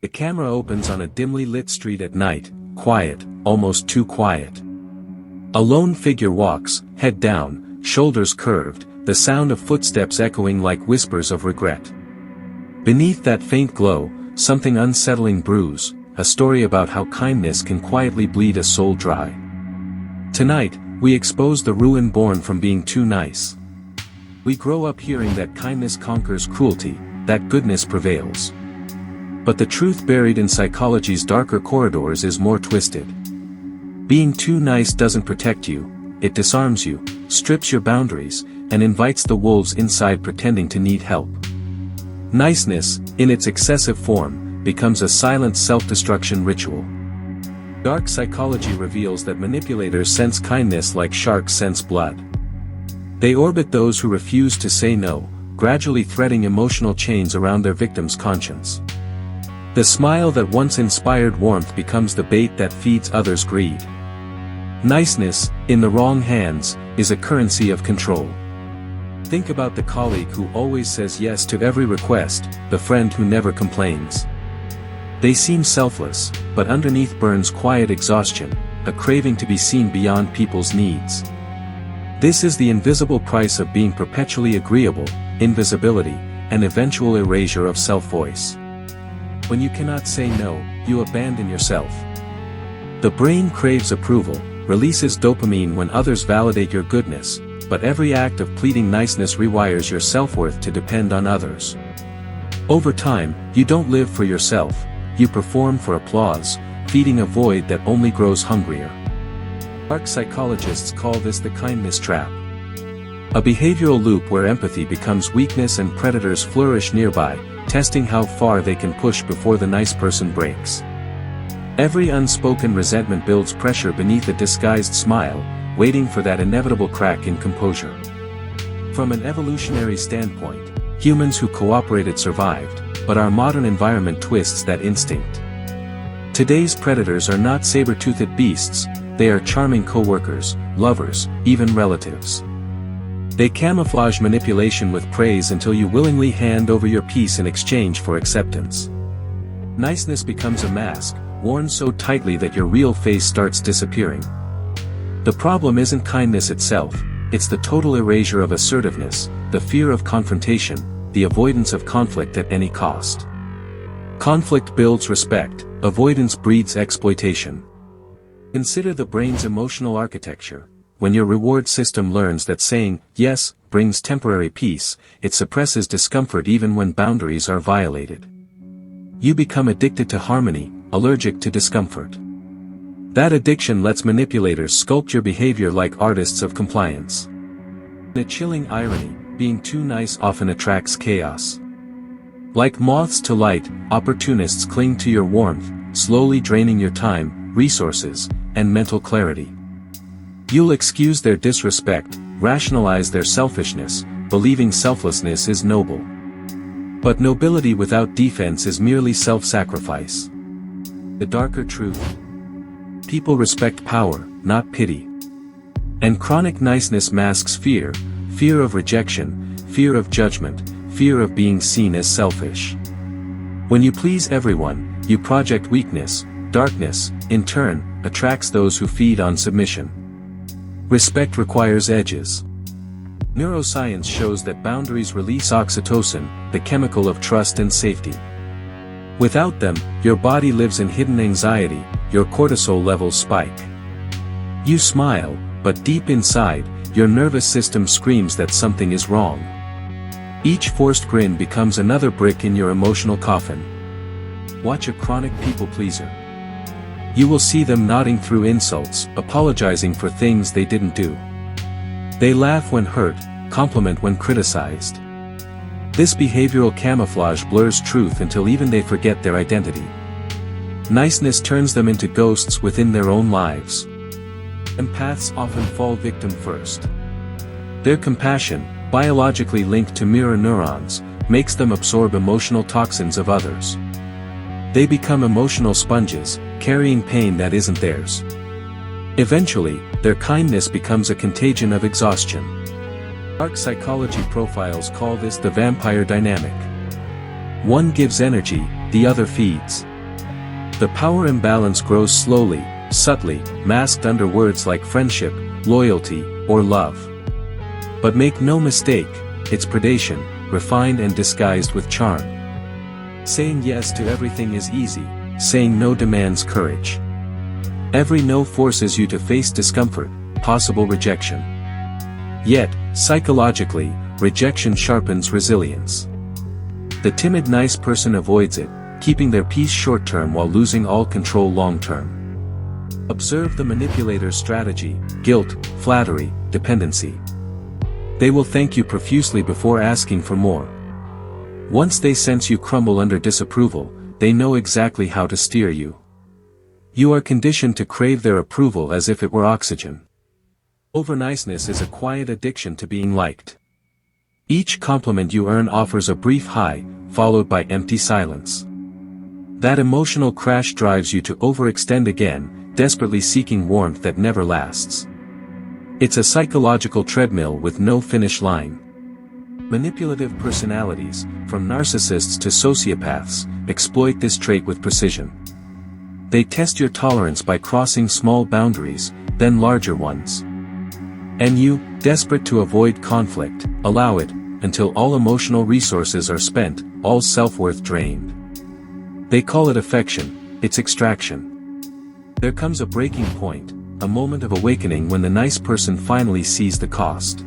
The camera opens on a dimly lit street at night, quiet, almost too quiet. A lone figure walks, head down, shoulders curved, the sound of footsteps echoing like whispers of regret. Beneath that faint glow, something unsettling brews, a story about how kindness can quietly bleed a soul dry. Tonight, we expose the ruin born from being too nice. We grow up hearing that kindness conquers cruelty, that goodness prevails. But the truth buried in psychology's darker corridors is more twisted. Being too nice doesn't protect you, it disarms you, strips your boundaries, and invites the wolves inside pretending to need help. Niceness, in its excessive form, becomes a silent self-destruction ritual. Dark psychology reveals that manipulators sense kindness like sharks sense blood. They orbit those who refuse to say no, gradually threading emotional chains around their victim's conscience. The smile that once inspired warmth becomes the bait that feeds others' greed. Niceness, in the wrong hands, is a currency of control. Think about the colleague who always says yes to every request, the friend who never complains. They seem selfless, but underneath burns quiet exhaustion, a craving to be seen beyond people's needs. This is the invisible price of being perpetually agreeable, invisibility, and eventual erasure of self-voice. When you cannot say no, you abandon yourself. The brain craves approval, releases dopamine when others validate your goodness, but every act of pleading niceness rewires your self-worth to depend on others. Over time, you don't live for yourself, you perform for applause, feeding a void that only grows hungrier. Dark psychologists call this the kindness trap. A behavioral loop where empathy becomes weakness and predators flourish nearby, testing how far they can push before the nice person breaks. Every unspoken resentment builds pressure beneath a disguised smile, waiting for that inevitable crack in composure. From an evolutionary standpoint, humans who cooperated survived, but our modern environment twists that instinct. Today's predators are not saber-toothed beasts, they are charming co-workers, lovers, even relatives. They camouflage manipulation with praise until you willingly hand over your peace in exchange for acceptance. Niceness becomes a mask, worn so tightly that your real face starts disappearing. The problem isn't kindness itself, it's the total erasure of assertiveness, the fear of confrontation, the avoidance of conflict at any cost. Conflict builds respect, avoidance breeds exploitation. Consider the brain's emotional architecture. When your reward system learns that saying yes brings temporary peace, it suppresses discomfort even when boundaries are violated. You become addicted to harmony, allergic to discomfort. That addiction lets manipulators sculpt your behavior like artists of compliance. In a chilling irony, being too nice often attracts chaos. Like moths to light, opportunists cling to your warmth, slowly draining your time, resources, and mental clarity. You'll excuse their disrespect, rationalize their selfishness, believing selflessness is noble. But nobility without defense is merely self-sacrifice. The darker truth. People respect power, not pity. And chronic niceness masks fear, fear of rejection, fear of judgment, fear of being seen as selfish. When you please everyone, you project weakness, darkness, in turn, attracts those who feed on submission. Respect requires edges. Neuroscience shows that boundaries release oxytocin, the chemical of trust and safety. Without them, your body lives in hidden anxiety, your cortisol levels spike. You smile, but deep inside, your nervous system screams that something is wrong. Each forced grin becomes another brick in your emotional coffin. Watch a chronic people pleaser. You will see them nodding through insults, apologizing for things they didn't do. They laugh when hurt, compliment when criticized. This behavioral camouflage blurs truth until even they forget their identity. Niceness turns them into ghosts within their own lives. Empaths often fall victim first. Their compassion, biologically linked to mirror neurons, makes them absorb emotional toxins of others. They become emotional sponges, carrying pain that isn't theirs. Eventually, their kindness becomes a contagion of exhaustion. Dark psychology profiles call this the vampire dynamic. One gives energy, the other feeds. The power imbalance grows slowly, subtly, masked under words like friendship, loyalty, or love. But make no mistake, it's predation, refined and disguised with charm. Saying yes to everything is easy, saying no demands courage. Every no forces you to face discomfort, possible rejection. Yet, psychologically, rejection sharpens resilience. The timid nice person avoids it, keeping their peace short-term while losing all control long-term. Observe the manipulator's strategy: guilt, flattery, dependency. They will thank you profusely before asking for more. Once they sense you crumble under disapproval, they know exactly how to steer you. You are conditioned to crave their approval as if it were oxygen. Overniceness is a quiet addiction to being liked. Each compliment you earn offers a brief high, followed by empty silence. That emotional crash drives you to overextend again, desperately seeking warmth that never lasts. It's a psychological treadmill with no finish line. Manipulative personalities, from narcissists to sociopaths, exploit this trait with precision. They test your tolerance by crossing small boundaries, then larger ones. And you, desperate to avoid conflict, allow it, until all emotional resources are spent, all self-worth drained. They call it affection, it's extraction. There comes a breaking point, a moment of awakening when the nice person finally sees the cost.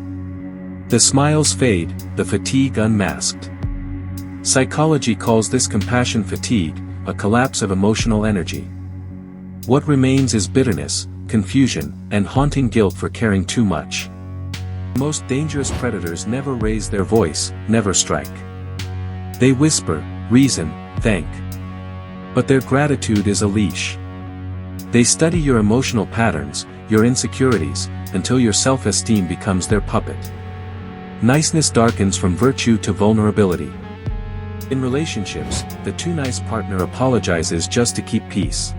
The smiles fade, the fatigue unmasked. Psychology calls this compassion fatigue, a collapse of emotional energy. What remains is bitterness, confusion, and haunting guilt for caring too much. The most dangerous predators never raise their voice, never strike. They whisper, reason, thank. But their gratitude is a leash. They study your emotional patterns, your insecurities, until your self-esteem becomes their puppet. Niceness darkens from virtue to vulnerability. In relationships, the too nice partner apologizes just to keep peace.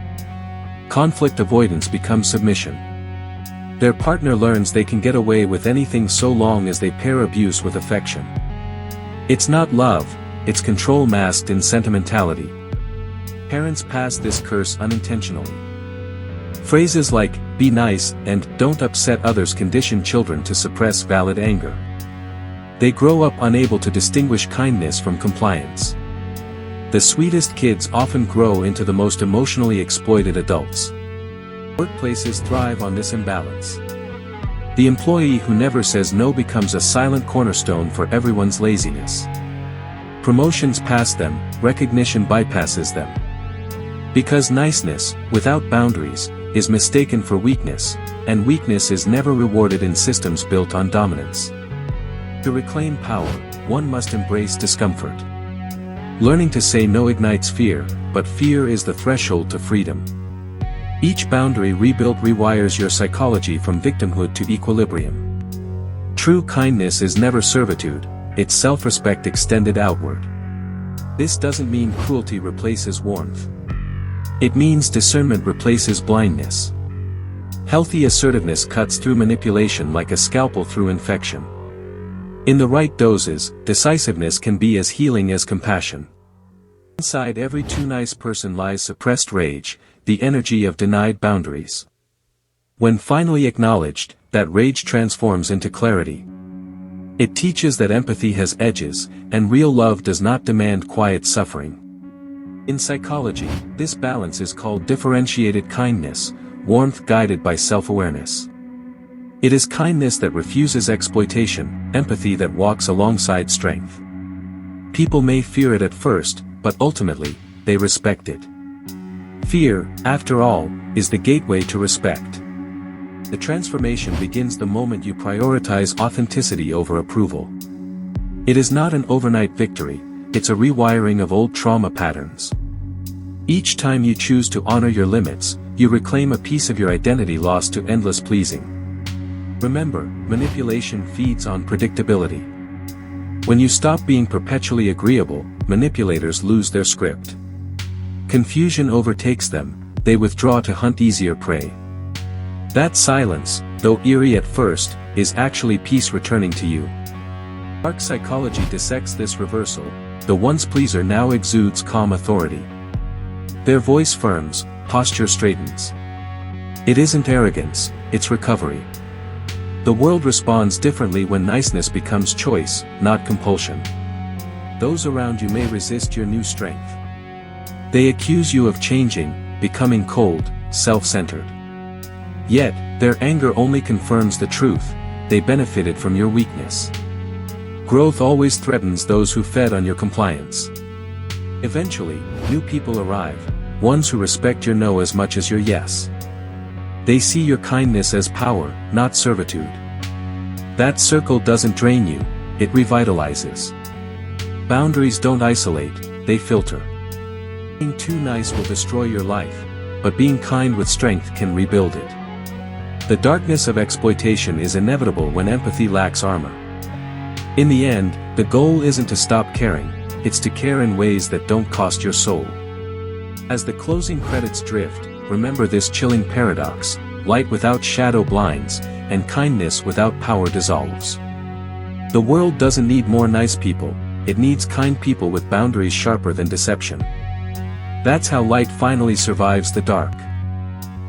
Conflict avoidance becomes submission. Their partner learns they can get away with anything so long as they pair abuse with affection. It's not love, it's control masked in sentimentality. Parents pass this curse unintentionally. Phrases like, be nice, and don't upset others condition children to suppress valid anger. They grow up unable to distinguish kindness from compliance. The sweetest kids often grow into the most emotionally exploited adults. Workplaces thrive on this imbalance. The employee who never says no becomes a silent cornerstone for everyone's laziness. Promotions pass them, recognition bypasses them. Because niceness, without boundaries, is mistaken for weakness, and weakness is never rewarded in systems built on dominance. To reclaim power, one must embrace discomfort. Learning to say no ignites fear, but fear is the threshold to freedom. Each boundary rebuilt rewires your psychology from victimhood to equilibrium. True kindness is never servitude, it's self-respect extended outward. This doesn't mean cruelty replaces warmth. It means discernment replaces blindness. Healthy assertiveness cuts through manipulation like a scalpel through infection. In the right doses, decisiveness can be as healing as compassion. Inside every too nice person lies suppressed rage, the energy of denied boundaries. When finally acknowledged, that rage transforms into clarity. It teaches that empathy has edges, and real love does not demand quiet suffering. In psychology, this balance is called differentiated kindness, warmth guided by self-awareness. It is kindness that refuses exploitation, empathy that walks alongside strength. People may fear it at first, but ultimately, they respect it. Fear, after all, is the gateway to respect. The transformation begins the moment you prioritize authenticity over approval. It is not an overnight victory, it's a rewiring of old trauma patterns. Each time you choose to honor your limits, you reclaim a piece of your identity lost to endless pleasing. Remember, manipulation feeds on predictability. When you stop being perpetually agreeable, manipulators lose their script. Confusion overtakes them, they withdraw to hunt easier prey. That silence, though eerie at first, is actually peace returning to you. Dark psychology dissects this reversal. The once pleaser now exudes calm authority. Their voice firms, posture straightens. It isn't arrogance, it's recovery. The world responds differently when niceness becomes choice, not compulsion. Those around you may resist your new strength. They accuse you of changing, becoming cold, self-centered. Yet, their anger only confirms the truth: they benefited from your weakness. Growth always threatens those who fed on your compliance. Eventually, new people arrive, ones who respect your no as much as your yes. They see your kindness as power, not servitude. That circle doesn't drain you, it revitalizes. Boundaries don't isolate, they filter. Being too nice will destroy your life, but being kind with strength can rebuild it. The darkness of exploitation is inevitable when empathy lacks armor. In the end, the goal isn't to stop caring, it's to care in ways that don't cost your soul. As the closing credits drift, remember this chilling paradox: light without shadow blinds, and kindness without power dissolves. The world doesn't need more nice people, it needs kind people with boundaries sharper than deception. That's how light finally survives the dark.